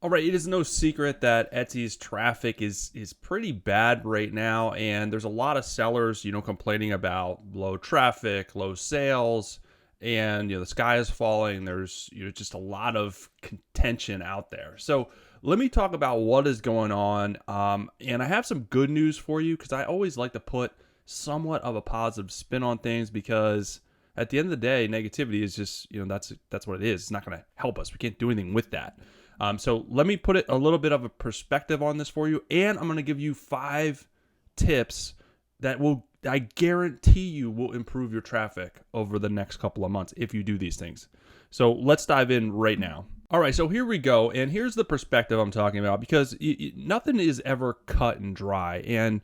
All right, it is no secret that Etsy's traffic is pretty bad right now, and there's a lot of sellers, complaining about low traffic, low sales, and the sky is falling. There's just a lot of contention out there. So let me talk about what is going on, and I have some good news for you because I always like to put somewhat of a positive spin on things because at the end of the day, negativity is just that's what it is. It's not going to help us. We can't do anything with that. So let me put it a little bit of a perspective on this for you, and I'm going to give you 5 tips that I guarantee you will improve your traffic over the next couple of months if you do these things. So let's dive in right now. All right, so here we go, and here's the perspective I'm talking about because nothing is ever cut and dry, and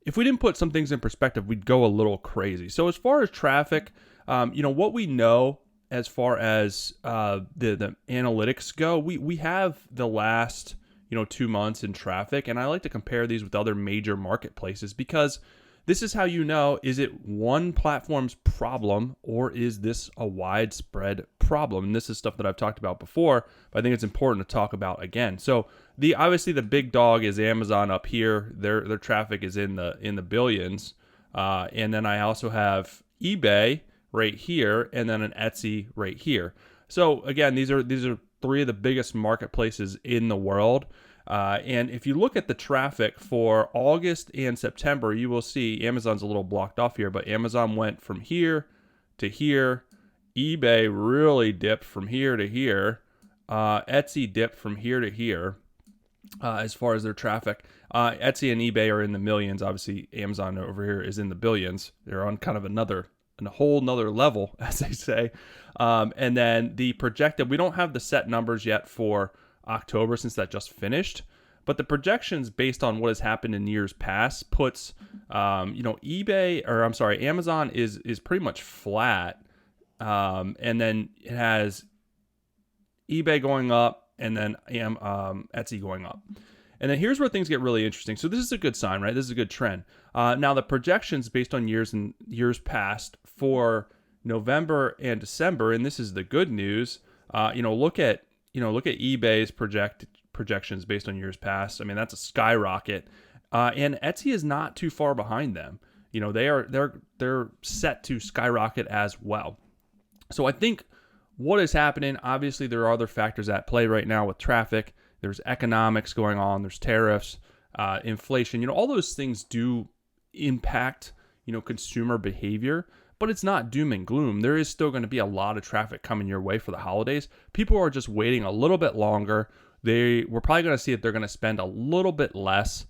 if we didn't put some things in perspective, we'd go a little crazy. So as far as traffic, what we know as far as the analytics go, we have the last 2 months in traffic, and I like to compare these with other major marketplaces because this is how is it one platform's problem or is this a widespread problem? And this is stuff that I've talked about before, but I think it's important to talk about again. So obviously the big dog is Amazon up here. Their traffic is in the billions, and then I also have eBay right here, and then an Etsy right here. So again, these are 3 of the biggest marketplaces in the world. And if you look at the traffic for August and September, you will see Amazon's a little blocked off here, but Amazon went from here to here. eBay really dipped from here to here. Etsy dipped from here to here as far as their traffic. Etsy and eBay are in the millions. Obviously, Amazon over here is in the billions. They're on kind of a whole nother level, as they say. And then the projected, we don't have the set numbers yet for October since that just finished, but the projections based on what has happened in years past puts, Amazon is pretty much flat. And then it has eBay going up and then Etsy going up. And then here's where things get really interesting. So this is a good sign, right? This is a good trend. Now the projections based on years past for November and December, and this is the good news. Look at eBay's projections based on years past. I mean, that's a skyrocket. And Etsy is not too far behind them. They're set to skyrocket as well. So I think what is happening, obviously there are other factors at play right now with traffic. There's economics going on, there's tariffs, inflation, all those things do impact, consumer behavior, but it's not doom and gloom. There is still going to be a lot of traffic coming your way for the holidays. People are just waiting a little bit longer. We're probably going to see that they're going to spend a little bit less.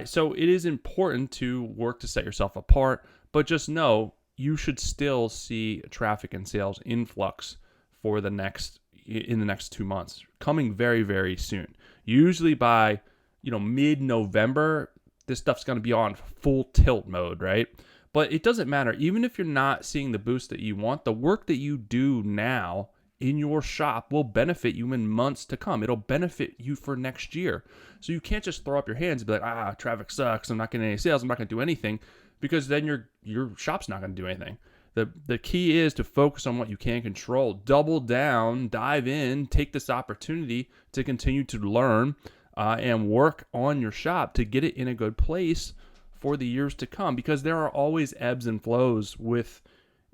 So it is important to work to set yourself apart, but just know you should still see traffic and sales influx in the next 2 months, coming very, very soon. Usually by, mid-November, this stuff's going to be on full tilt mode, right? But it doesn't matter. Even if you're not seeing the boost that you want, the work that you do now in your shop will benefit you in months to come. It'll benefit you for next year. So you can't just throw up your hands and be like, traffic sucks. I'm not getting any sales. I'm not going to do anything, because then your shop's not going to do anything. The key is to focus on what you can control. Double down, dive in, take this opportunity to continue to learn and work on your shop to get it in a good place for the years to come, because there are always ebbs and flows with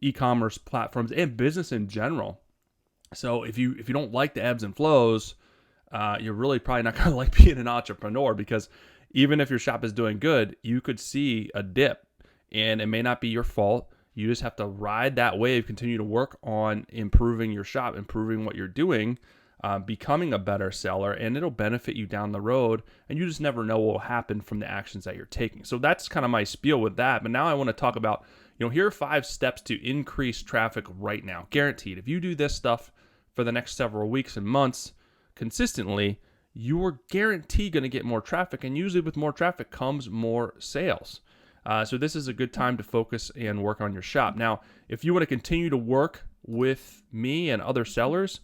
e-commerce platforms and business in general. So if you don't like the ebbs and flows, you're really probably not going to like being an entrepreneur, because even if your shop is doing good, you could see a dip and it may not be your fault. You just have to ride that wave, continue to work on improving your shop, improving what you're doing, becoming a better seller, and it'll benefit you down the road, and you just never know what will happen from the actions that you're taking. So that's kind of my spiel with that. But now I want to talk about, here are 5 steps to increase traffic right now. Guaranteed. If you do this stuff for the next several weeks and months consistently, you are guaranteed going to get more traffic, and usually with more traffic comes more sales. So this is a good time to focus and work on your shop. Now, if you want to continue to work with me and other sellers,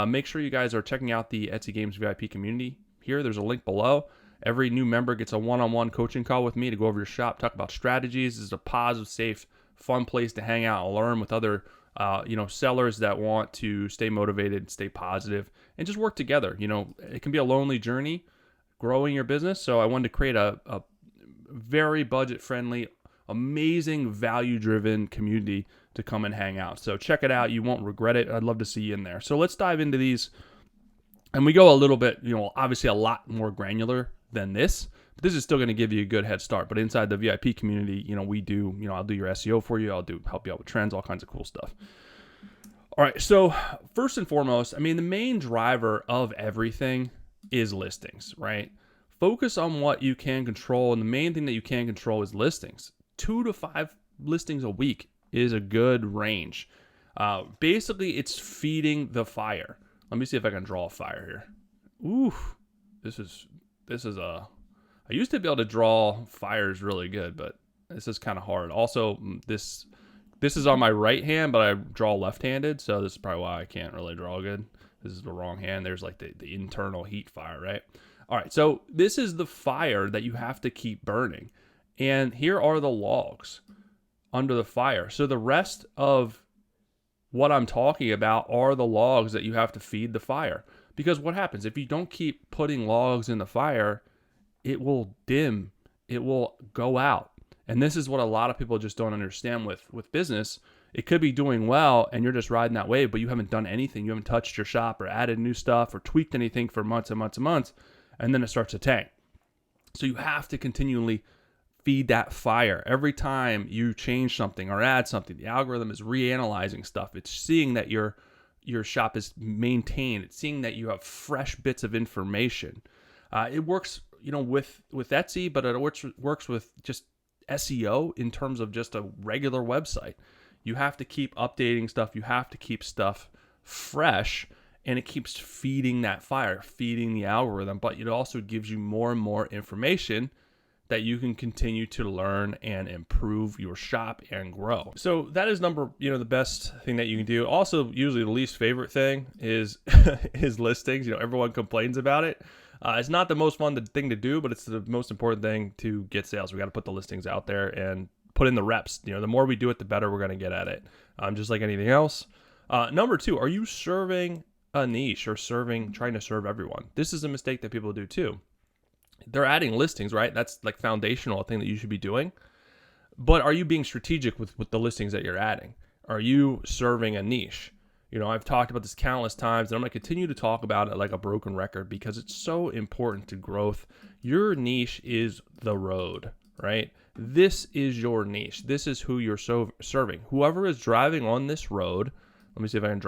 make sure you guys are checking out the Etsy Games VIP community here. There's a link below. Every new member gets a one-on-one coaching call with me to go over your shop, talk about strategies. This is a positive, safe, fun place to hang out and learn with other sellers that want to stay motivated, stay positive, and just work together. It can be a lonely journey growing your business. So I wanted to create a very budget-friendly, amazing, value-driven community to come and hang out. So check it out. You won't regret it. I'd love to see you in there. So let's dive into these. And we go a little bit, obviously a lot more granular than this. But this is still going to give you a good head start. But inside the VIP community, we do, I'll do your SEO for you. I'll help you out with trends, all kinds of cool stuff. All right. So first and foremost, the main driver of everything is listings, right? Focus on what you can control. And the main thing that you can control is listings. 2 to 5 listings a week is a good range. Basically, it's feeding the fire. Let me see if I can draw a fire here. Ooh, this is I used to be able to draw fires really good, but this is kind of hard. Also, this is on my right hand, but I draw left-handed, so this is probably why I can't really draw good. This is the wrong hand. There's like the internal heat fire, right? All right, so this is the fire that you have to keep burning. And here are the logs under the fire. So the rest of what I'm talking about are the logs that you have to feed the fire. Because what happens if you don't keep putting logs in the fire, it will dim, it will go out. And this is what a lot of people just don't understand with business. It could be doing well and you're just riding that wave, but you haven't done anything. You haven't touched your shop or added new stuff or tweaked anything for months and months and months. And then it starts to tank. So you have to continually feed that fire. Every time you change something or add something, the algorithm is reanalyzing stuff. It's seeing that your shop is maintained. It's seeing that you have fresh bits of information. It works, with Etsy, but it works with just SEO in terms of just a regular website. You have to keep updating stuff. You have to keep stuff fresh, and it keeps feeding that fire, feeding the algorithm. But it also gives you more and more information that you can continue to learn and improve your shop and grow. So that is the best thing that you can do. Also, usually the least favorite thing is is listings. Everyone complains about it. It's not the most fun thing to do, but it's the most important thing to get sales. We got to put the listings out there and put in the reps. The more we do it, the better we're going to get at it. Just like anything else. Number 2, are you serving a niche or trying to serve everyone? This is a mistake that people do too. They're adding listings, right? That's like foundational thing that you should be doing. But are you being strategic with the listings that you're adding? Are you serving a niche? I've talked about this countless times, and I'm going to continue to talk about it like a broken record because it's so important to growth. Your niche is the road, right? This is your niche. This is who you're serving. Whoever is driving on this road, let me see if I can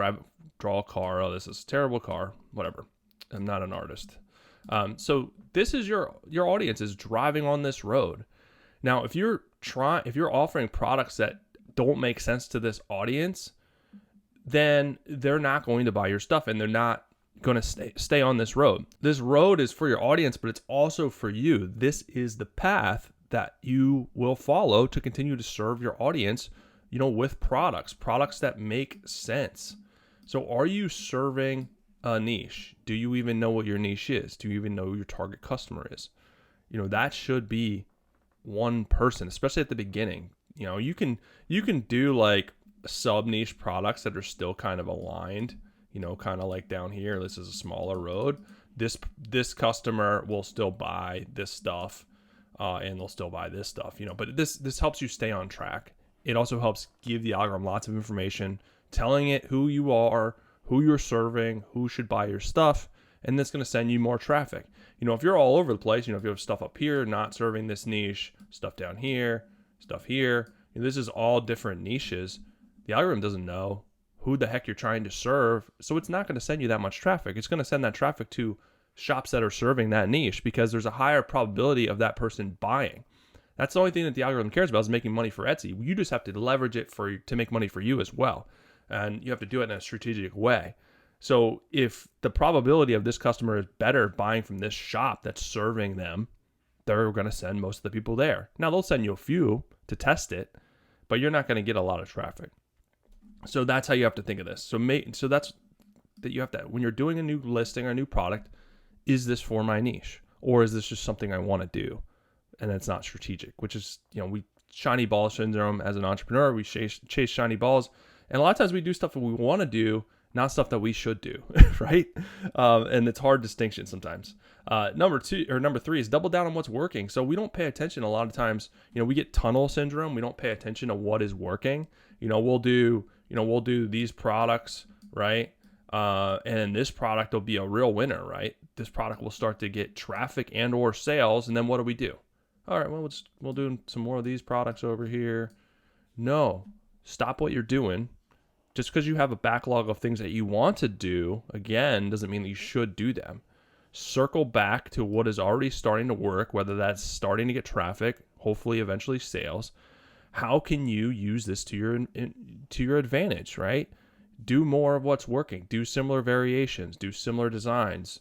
draw a car. Oh, this is a terrible car. Whatever. I'm not an artist. So this is your audience is driving on this road. Now, if you're offering products that don't make sense to this audience, then they're not going to buy your stuff and they're not going to stay on this road. This road is for your audience, but it's also for you. This is the path that you will follow to continue to serve your audience, with products that make sense. So are you serving a niche? Do you even know what your niche is? Do you even know who your target customer is? That should be one person, especially at the beginning. You can do like sub niche products that are still kind of aligned, kind of like down here, this is a smaller road. This customer will still buy this stuff, and they'll still buy this stuff, but this helps you stay on track. It also helps give the algorithm lots of information, telling it who you are, who you're serving, who should buy your stuff, and that's going to send you more traffic. If you're all over the place, if you have stuff up here not serving this niche, stuff down here, stuff here, this is all different niches. The algorithm doesn't know who the heck you're trying to serve, so it's not going to send you that much traffic. It's going to send that traffic to shops that are serving that niche because there's a higher probability of that person buying. That's the only thing that the algorithm cares about is making money for Etsy. You just have to leverage it to make money for you as well. And you have to do it in a strategic way. So if the probability of this customer is better buying from this shop that's serving them, they're going to send most of the people there. Now, they'll send you a few to test it, but you're not going to get a lot of traffic. So that's how you have to think of this. So that's that you have to, when you're doing a new listing or a new product, is this for my niche? Or is this just something I want to do? And it's not strategic, which is, we shiny ball syndrome as an entrepreneur. We chase shiny balls. And a lot of times we do stuff that we want to do, not stuff that we should do, right? And it's hard distinction sometimes. Number three is double down on what's working. So we don't pay attention a lot of times. We get tunnel syndrome. We don't pay attention to what is working. We'll do these products, right? And this product will be a real winner, right? This product will start to get traffic and or sales. And then what do? All right, well, we'll do some more of these products over here. No, stop what you're doing. Just because you have a backlog of things that you want to do, again, doesn't mean that you should do them. Circle back to what is already starting to work, whether that's starting to get traffic, hopefully eventually sales. How can you use this to your advantage, right? Do more of what's working. Do similar variations. Do similar designs.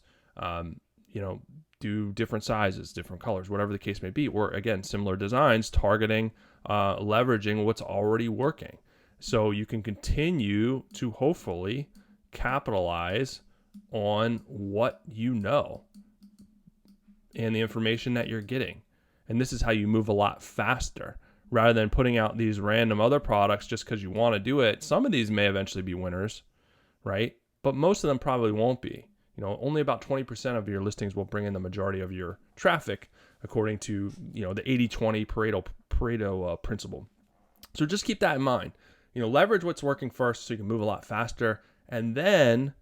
Do different sizes, different colors, whatever the case may be. Or again, similar designs, targeting, leveraging what's already working. So you can continue to hopefully capitalize on what you know and the information that you're getting. And this is how you move a lot faster rather than putting out these random other products just because you want to do it. Some of these may eventually be winners, right? But most of them probably won't be. Only about 20% of your listings will bring in the majority of your traffic, according to, the 80-20 Pareto principle. So just keep that in mind. Leverage what's working first so you can move a lot faster, and then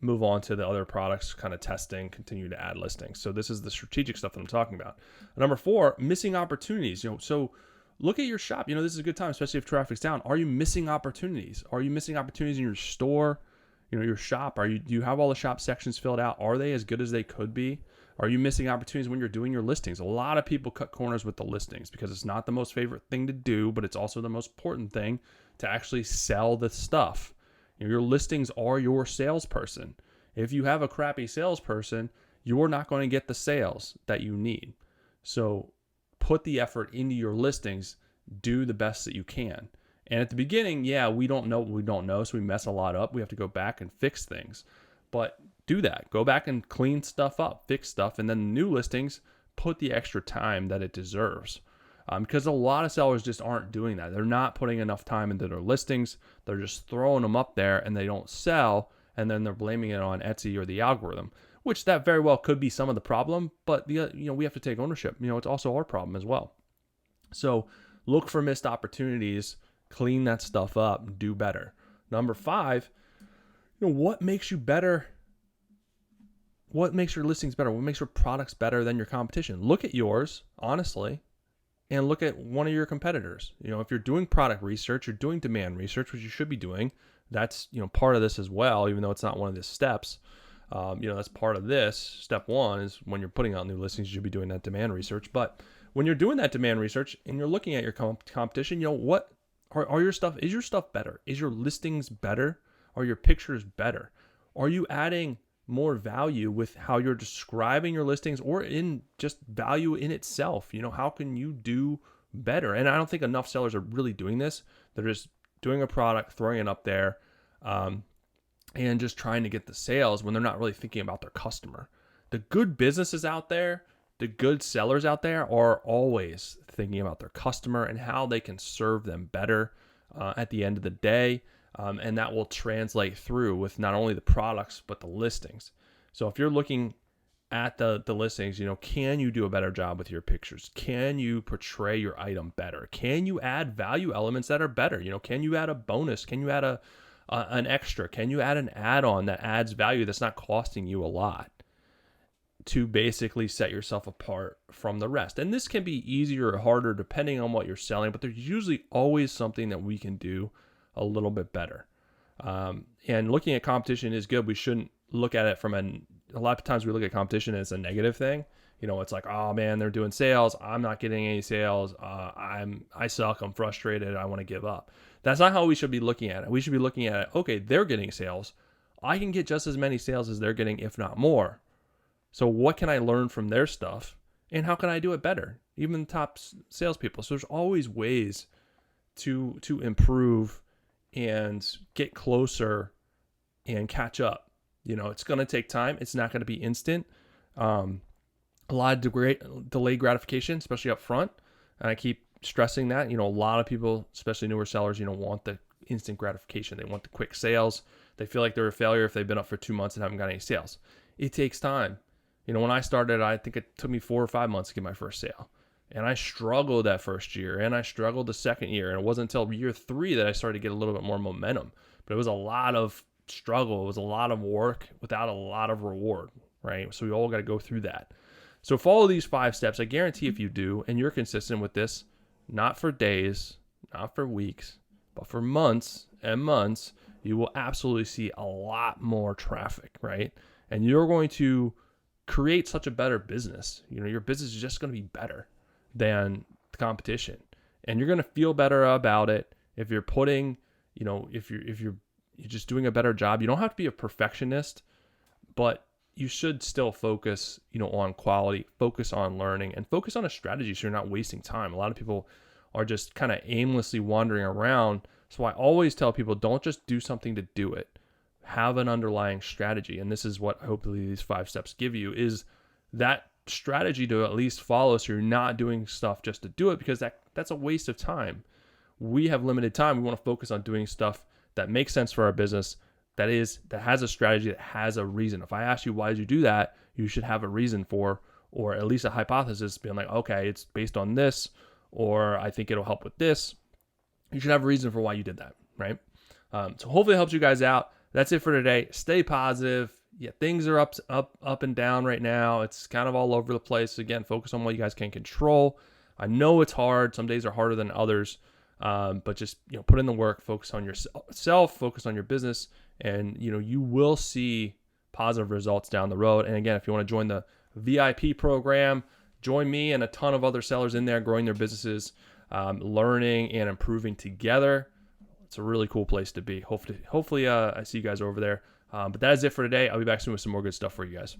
move on to the other products, kind of testing, continue to add listings. So this is the strategic stuff that I'm talking about. Number 4, missing opportunities. So look at your shop. This is a good time, especially if traffic's down. Are you missing opportunities? Are you missing opportunities in your store? Your shop. Do you have all the shop sections filled out? Are they as good as they could be? Are you missing opportunities when you're doing your listings? A lot of people cut corners with the listings because it's not the most favorite thing to do, but it's also the most important thing to actually sell the stuff. Your listings are your salesperson. If you have a crappy salesperson, you're not going to get the sales that you need. So put the effort into your listings. Do the best that you can. And at the beginning, we don't know what we don't know, so we mess a lot up. We have to go back and fix things. But do that. Go back and clean stuff up, fix stuff, and then the new listings, put the extra time that it deserves. Because a lot of sellers just aren't doing that. They're not putting enough time into their listings. They're just throwing them up there and they don't sell, and then they're blaming it on Etsy or the algorithm, which that very well could be some of the problem, but we have to take ownership. It's also our problem as well. So look for missed opportunities, clean that stuff up, do better. Number 5, what makes you better? What makes your listings better? What makes your products better than your competition? Look at yours, honestly, and look at one of your competitors. If you're doing product research, you're doing demand research, which you should be doing. That's, part of this as well, even though it's not one of the steps. That's part of this. Step 1 is when you're putting out new listings, you should be doing that demand research. But when you're doing that demand research and you're looking at your competition, what are your stuff? Is your stuff better? Is your listings better? Are your pictures better? Are you adding more value with how you're describing your listings, or in just value in itself? How can you do better? And I don't think enough sellers are really doing this. They're just doing a product, throwing it up there, and just trying to get the sales when they're not really thinking about their customer. The good businesses out there, the good sellers out there are always thinking about their customer and how they can serve them better at the end of the day. And that will translate through with not only the products, but the listings. So if you're looking at the listings, can you do a better job with your pictures? Can you portray your item better? Can you add value elements that are better? Can you add a bonus? Can you add an extra? Can you add an add-on that adds value that's not costing you a lot to basically set yourself apart from the rest? And this can be easier or harder depending on what you're selling, but there's usually always something that we can do a little bit better. And looking at competition is good. We shouldn't look at it from a lot of times we look at competition as a negative thing. It's like, oh man, they're doing sales. I'm not getting any sales. I suck. I'm frustrated. I want to give up. That's not how we should be looking at it. We should be looking at it, okay, they're getting sales. I can get just as many sales as they're getting, if not more. So what can I learn from their stuff? And how can I do it better? Even the top salespeople. So there's always ways to improve and get closer and catch up. It's going to take time. It's not going to be instant. A lot of delayed gratification, especially up front. And I keep stressing that. A lot of people, especially newer sellers, want the instant gratification. They want the quick sales. They feel like they're a failure if they've been up for 2 months and haven't got any sales. It takes time. When I started, I think it took me 4 or 5 months to get my first sale. And I struggled that first year, and I struggled the second year. And it wasn't until year 3 that I started to get a little bit more momentum. But it was a lot of struggle. It was a lot of work without a lot of reward, right? So we all got to go through that. So follow these 5 steps. I guarantee if you do, and you're consistent with this, not for days, not for weeks, but for months and months, you will absolutely see a lot more traffic, right? And you're going to create such a better business. Your business is just going to be better than the competition. And you're going to feel better about it if you're putting, if you're just doing a better job. You don't have to be a perfectionist, but you should still focus, on quality, focus on learning, and focus on a strategy so you're not wasting time. A lot of people are just kind of aimlessly wandering around. So I always tell people, don't just do something to do it. Have an underlying strategy. And this is what hopefully these 5 steps give you, is that strategy to at least follow, so you're not doing stuff just to do it, because that's a waste of time. We have limited time. We want to focus on doing stuff that makes sense for our business, that has a strategy, that has a reason. If I ask you, why did you do that? You should have a reason for, or at least a hypothesis, being like, okay, it's based on this, or I think it'll help with this. You should have a reason for why you did that, right? So hopefully it helps you guys out. That's it for today. Stay positive. Yeah, things are up and down right now. It's kind of all over the place. Again, focus on what you guys can control. I know it's hard. Some days are harder than others, but just put in the work. Focus on yourself. Focus on your business, and you will see positive results down the road. And again, if you want to join the VIP program, join me and a ton of other sellers in there growing their businesses, learning and improving together. It's a really cool place to be. Hopefully, I see you guys over there. But that is it for today. I'll be back soon with some more good stuff for you guys.